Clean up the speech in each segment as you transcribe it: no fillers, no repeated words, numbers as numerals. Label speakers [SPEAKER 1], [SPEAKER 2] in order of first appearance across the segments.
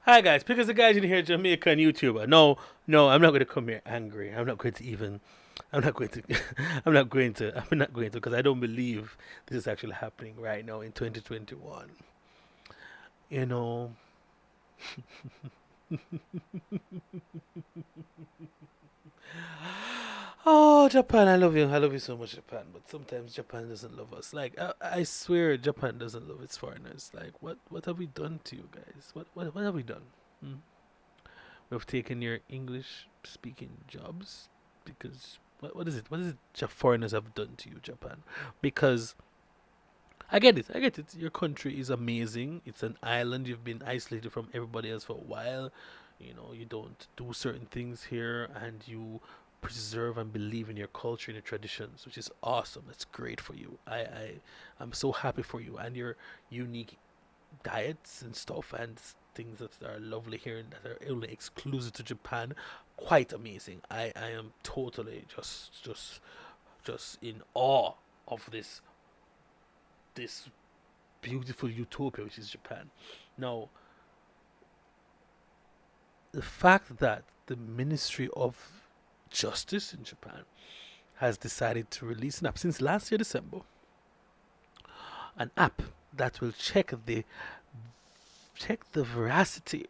[SPEAKER 1] Hi guys, because the guys in here, Jamaican YouTuber. No, no, I'm not going to come here angry. I'm not going to even. I'm not going to. I'm not going to. I'm not going to because I don't believe this is actually happening right now in 2021. You know. Oh, Japan, I love you. I love you so much, Japan. But sometimes Japan doesn't love us. Like I swear, Japan doesn't love its foreigners. Like what have we done to you guys? What have we done? Hmm? We've taken your English speaking jobs because what is it? What is it foreigners have done to you, Japan? Because I get it. I get it. Your country is amazing. It's an island. You've been isolated from everybody else for a while. You know, you don't do certain things here and you preserve and believe in your culture and your traditions, which is awesome. That's great for you. I'm so happy for you and your unique diets and stuff and things that are lovely here and that are only exclusive to Japan. Quite amazing. I am totally just in awe of this beautiful utopia which is Japan. Now, the fact that the Ministry of Justice in Japan has decided to release an app since last year December, an app that will check the veracity,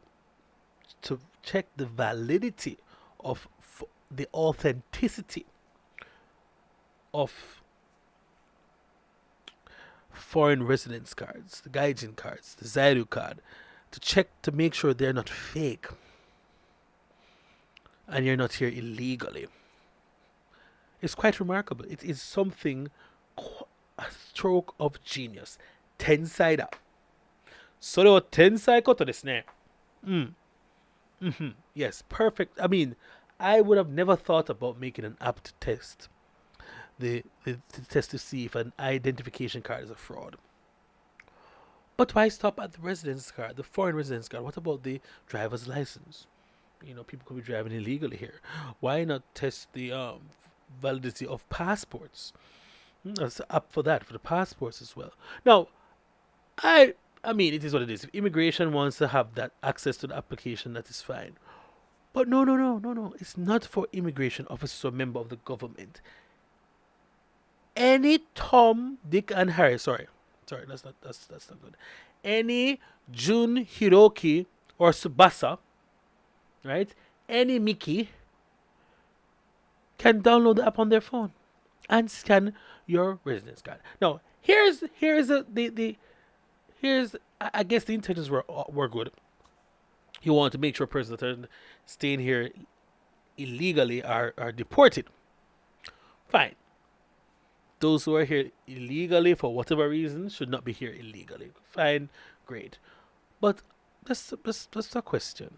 [SPEAKER 1] to check the validity of the authenticity of foreign residence cards, the gaijin cards, the Zairu card, to check to make sure they're not fake and you're not here illegally. It's quite remarkable. It is something, a stroke of genius. 天才だ。それを天才ことですね。うん。Mm-hmm. Yes, perfect. I mean, I would have never thought about making an app to test to test to see if an identification card is a fraud. But why stop at the residence card, the foreign residence card? What about the driver's license? You know, people could be driving illegally here. Why not test the validity of passports? That's up for that, for the passports as well. Now, I mean, it is what it is. If immigration wants to have that access to the application, that is fine. But no, no, no, no, no. It's not for immigration officers or member of the government. Any Tom, Dick, and Harry. Sorry, that's not good. Any Jun Hiroki or Subasa, right? Any Mickey can download the app on their phone and scan your residence card. Now, here's the here's I guess the intentions were good. You want to make sure persons that are staying here illegally are deported. Fine. Those who are here illegally for whatever reason should not be here illegally. Fine, great. But that's a question.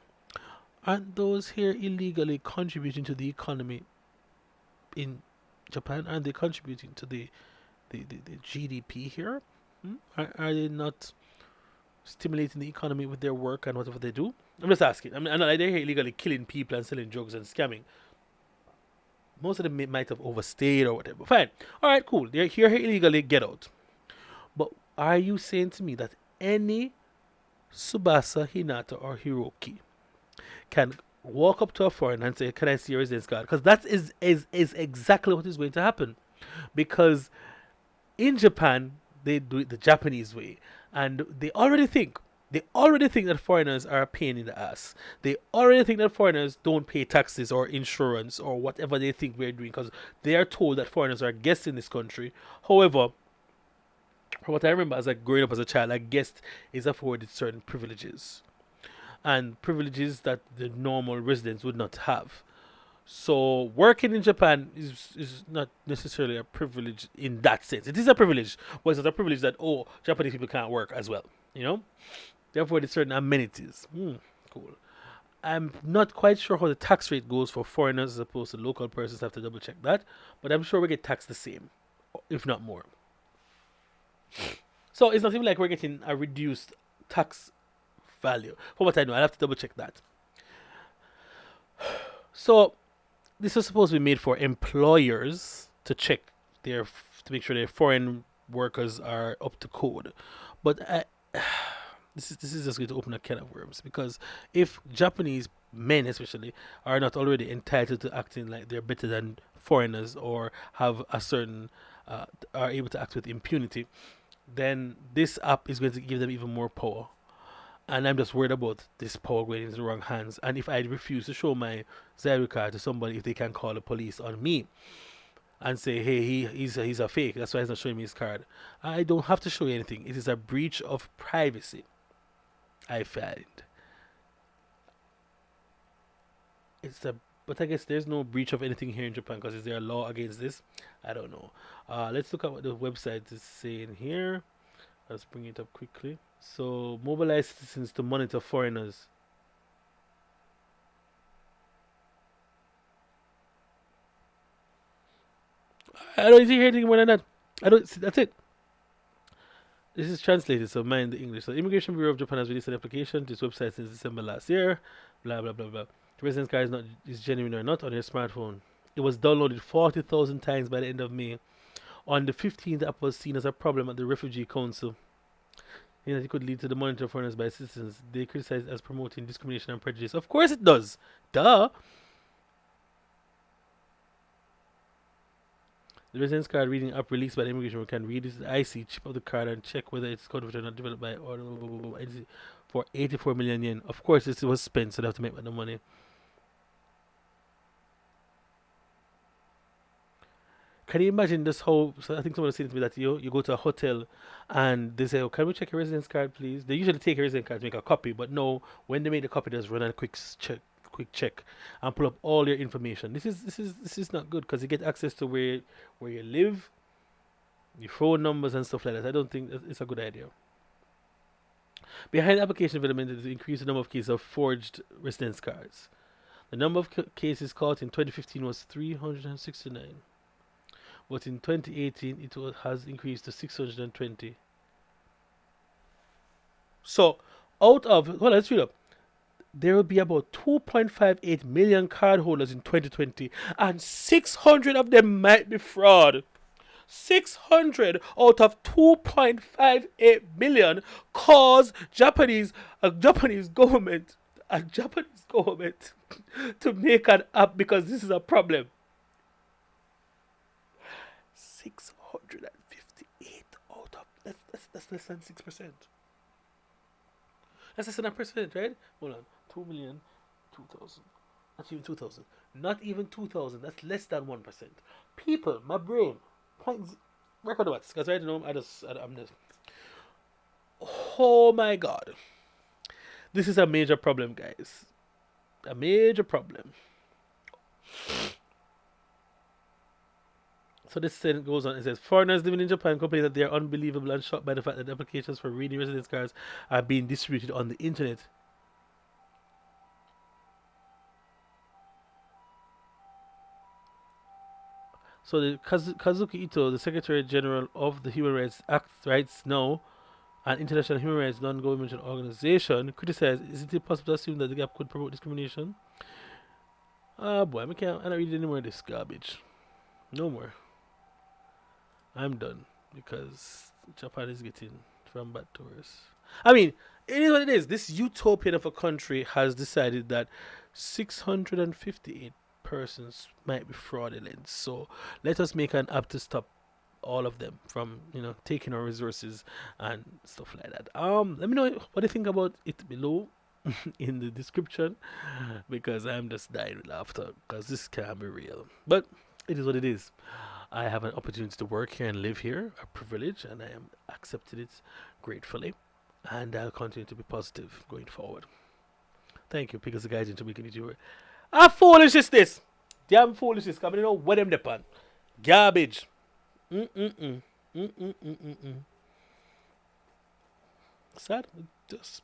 [SPEAKER 1] Aren't those here illegally contributing to the economy in Japan? Aren't they contributing to the GDP here? Are they not stimulating the economy with their work and whatever they do? I'm just asking. I'm not like they're here illegally killing people and selling drugs and scamming. Most of them might have overstayed or whatever. Fine. All right, cool. They're here illegally. Get out. But are you saying to me that any Subasa, Hinata, or Hiroki can walk up to a foreigner and say, "Can I see your residence card?" Because that is exactly what is going to happen. Because in Japan, they do it the Japanese way, and they already think that foreigners are a pain in the ass. They already think that foreigners don't pay taxes or insurance or whatever they think we're doing because they are told that foreigners are guests in this country. However, from what I remember as growing up as a child, a guest is afforded certain privileges and privileges that the normal residents would not have. So working in Japan is not necessarily a privilege in that sense. It is a privilege, but it's not a privilege that Japanese people can't work as well. You know, therefore there's certain amenities. Cool. I'm not quite sure how the tax rate goes for foreigners as opposed to local persons. I have to double check that, but I'm sure we get taxed the same, if not more. So it's not even like we're getting a reduced tax value. For what I know, I'll have to double check that. So this was supposed to be made for employers to check to make sure their foreign workers are up to code. But this is just going to open a can of worms, because if Japanese men especially are not already entitled to acting like they're better than foreigners, or have a certain are able to act with impunity, then this app is going to give them even more power. And I'm just worried about this power going into the wrong hands. And if I refuse to show my Zaire card to somebody, if they can call the police on me and say, "Hey, he's a fake. That's why he's not showing me his card." I don't have to show you anything. It is a breach of privacy. I find it's a, but I guess there's no breach of anything here in Japan, because is there a law against this? I don't know. Let's look at what the website is saying here. Let's bring it up quickly. So, mobilize citizens to monitor foreigners. I don't hear anything more than that. I don't. That's it. This is translated, so mind the English. So, Immigration Bureau of Japan has released an application to this website since December last year. Blah blah blah blah. The residence card is genuine or not on your smartphone. It was downloaded 40,000 times by the end of May. On the 15th, the app was seen as a problem at the Refugee Council. It could lead to the monitoring of foreigners by citizens. They criticize it as promoting discrimination and prejudice. Of course it does. Duh. The residence card reading app released by the immigration can read the IC chip of the card and check whether it's counterfeit or not, developed by or for 84 million yen. Of course, this was spent, so they have to make the money. Can you imagine this whole? So I think someone was saying to me that you go to a hotel and they say, "Oh, can we check your residence card, please?" They usually take your residence card to make a copy, but no, when they make the copy, they just run a quick check, and pull up all your information. This is not good, because you get access to where you live, your phone numbers and stuff like that. I don't think it's a good idea. Behind the application development is to increase the number of cases of forged residence cards. The number of cases caught in 2015 was 369, but in 2018 has increased to 620. So, out of, well, let's read up. There will be about 2.58 million cardholders in 2020, and 600 of them might be fraud. 600 out of 2.58 million cause Japanese government to make an app, because this is a problem. 658 out of that's less than 6%. That's less than a percent, right? Hold on, 2 million, 2,000. Not even 2,000. Not even 2,000. That's less than 1%. People, my brain, record what? Because right now I'm just. Oh my god, this is a major problem, guys. A major problem. So this sentence goes on. It says, foreigners living in Japan complain that they are unbelievable and shocked by the fact that applications for renewing residence cards are being distributed on the internet. So the Kazuki Ito, the Secretary General of the Human Rights Rights Now, an international human rights non-governmental organization, criticized, is it possible to assume that the gap could promote discrimination? Ah boy, I'm not reading any more of this garbage. No more. I'm done, because Japan is getting from bad to worse. I mean, it is what it is. This utopian of a country has decided that 658 persons might be fraudulent. So let us make an app to stop all of them from taking our resources and stuff like that. Let me know what you think about it below in the description, because I'm just dying with laughter, because this can't be real. But it is what it is. I have an opportunity to work here and live here, a privilege, and I am accepted it gratefully. And I'll continue to be positive going forward. Thank you, because the guys into making it your. How foolish is this? Damn foolish is coming. You know what them depend. Garbage. Mm-mm-mm. Mm-mm-mm-mm-mm. Sad. Just